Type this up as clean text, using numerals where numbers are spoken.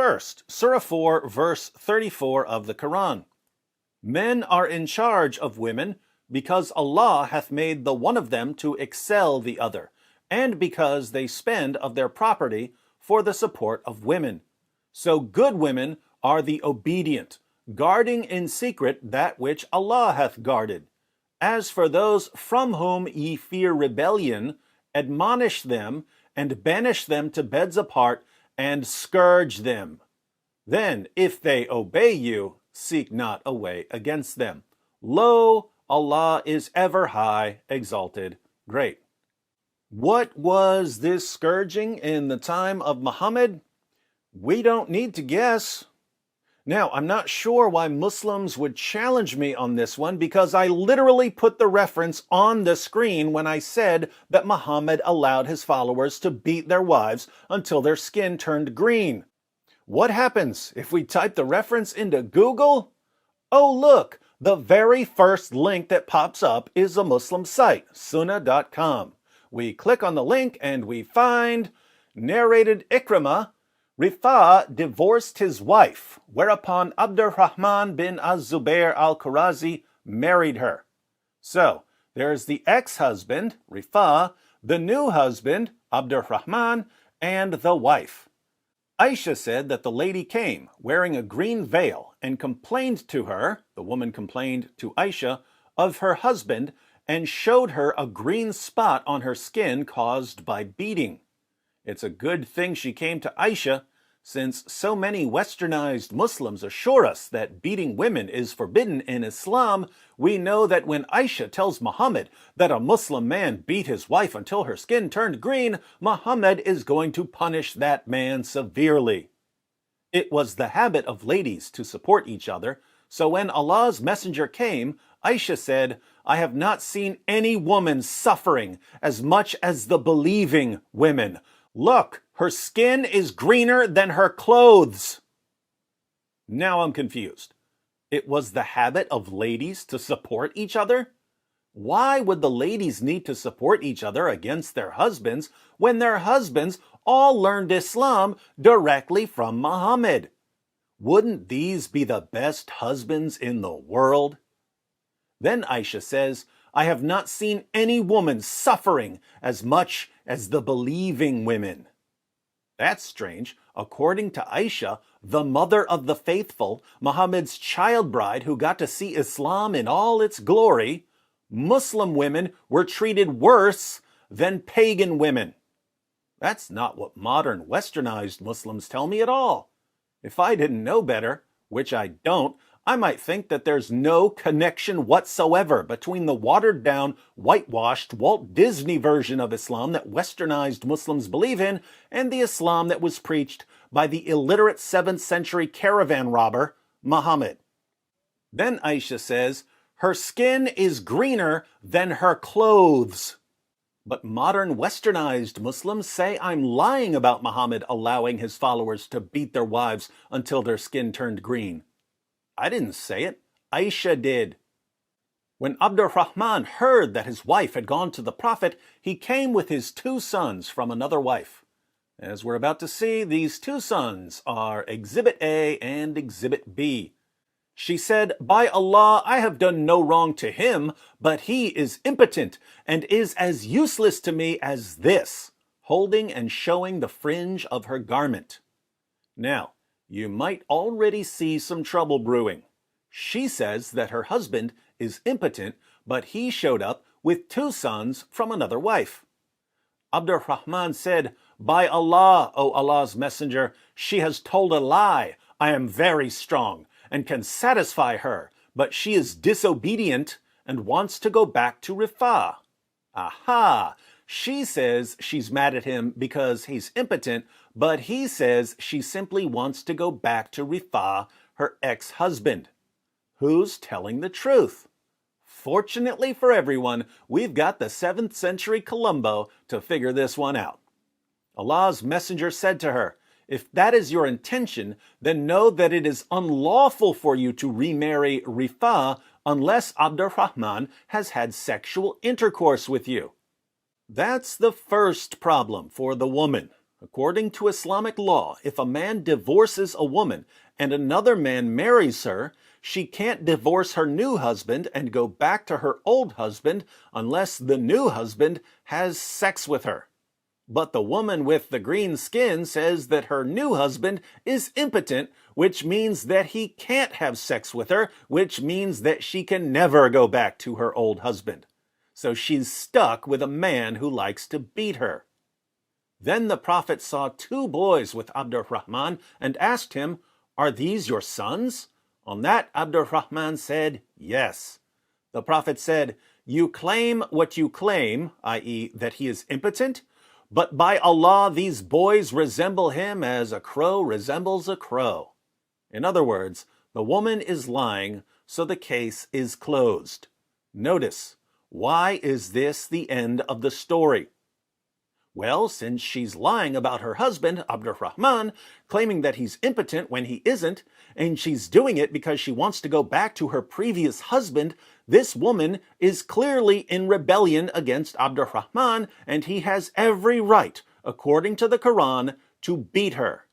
First, Surah 4, verse 34 of the Quran. Men are in charge of women because Allah hath made the one of them to excel the other, and because they spend of their property for the support of women. So good women are the obedient, guarding in secret that which Allah hath guarded. As for those from whom ye fear rebellion, admonish them and banish them to beds apart and scourge them. Then, if they obey you, seek not a way against them. Lo, Allah is ever high, exalted, great. What was this scourging in the time of Muhammad? We don't need to guess. Now, I'm not sure why Muslims would challenge me on this one because I literally put the reference on the screen when I said that Muhammad allowed his followers to beat their wives until their skin turned green. What happens if we type the reference into Google? Oh, look, the very first link that pops up is a Muslim site, Sunnah.com. We click on the link and we find, narrated Ikrimah, Rifa divorced his wife, whereupon Abdurrahman bin Az-Zubair al-Qurazi married her. So, there's the ex-husband, Rifa, the new husband, Abdurrahman, and the wife. Aisha said that the lady came wearing a green veil and complained to her, the woman complained to Aisha, of her husband and showed her a green spot on her skin caused by beating. It's a good thing she came to Aisha, since so many westernized Muslims assure us that beating women is forbidden in Islam. We know that when Aisha tells Muhammad that a Muslim man beat his wife until her skin turned green, Muhammad is going to punish that man severely. It was the habit of ladies to support each other, so when Allah's messenger came, Aisha said, I have not seen any woman suffering as much as the believing women. Look, her skin is greener than her clothes. Now I'm confused. It was the habit of ladies to support each other? Why would the ladies need to support each other against their husbands when their husbands all learned Islam directly from Muhammad? Wouldn't these be the best husbands in the world? Then Aisha says, I have not seen any woman suffering as much as the believing women. That's strange. According to Aisha, the mother of the faithful, Muhammad's child bride who got to see Islam in all its glory, Muslim women were treated worse than pagan women. That's not what modern westernized Muslims tell me at all. If I didn't know better, which I don't, I might think that there's no connection whatsoever between the watered-down, whitewashed Walt Disney version of Islam that westernized Muslims believe in and the Islam that was preached by the illiterate 7th century caravan robber, Muhammad. Then Aisha says, her skin is greener than her clothes. But modern westernized Muslims say I'm lying about Muhammad allowing his followers to beat their wives until their skin turned green. I didn't say it. Aisha did. When Abdurrahman heard that his wife had gone to the Prophet, he came with his 2 sons from another wife. As we're about to see, these 2 sons are Exhibit A and Exhibit B. She said, by Allah, I have done no wrong to him, but he is impotent and is as useless to me as this, holding and showing the fringe of her garment. Now, you might already see some trouble brewing. She says that her husband is impotent, but he showed up with 2 sons from another wife. Abdurrahman said, by Allah, O Allah's messenger, she has told a lie. I am very strong and can satisfy her, but she is disobedient and wants to go back to Rifa. Aha! She says she's mad at him because he's impotent, but he says she simply wants to go back to Rifa, her ex-husband. Who's telling the truth? Fortunately for everyone, we've got the 7th century Columbo to figure this one out. Allah's messenger said to her, if that is your intention, then know that it is unlawful for you to remarry Rifa unless Abdurrahman has had sexual intercourse with you. That's the first problem for the woman. According to Islamic law, if a man divorces a woman and another man marries her, she can't divorce her new husband and go back to her old husband unless the new husband has sex with her. But the woman with the green skin says that her new husband is impotent, which means that he can't have sex with her, which means that she can never go back to her old husband. So she's stuck with a man who likes to beat her. Then the Prophet saw 2 boys with Abdurrahman and asked him, "Are these your sons?" On that, Abdurrahman said, "Yes." The Prophet said, "You claim what you claim, i.e., that he is impotent, but by Allah, these boys resemble him as a crow resembles a crow." In other words, the woman is lying, so the case is closed. Notice, why is this the end of the story? Well, since she's lying about her husband, Abdurrahman, claiming that he's impotent when he isn't, and she's doing it because she wants to go back to her previous husband, this woman is clearly in rebellion against Abdurrahman, and he has every right, according to the Quran, to beat her.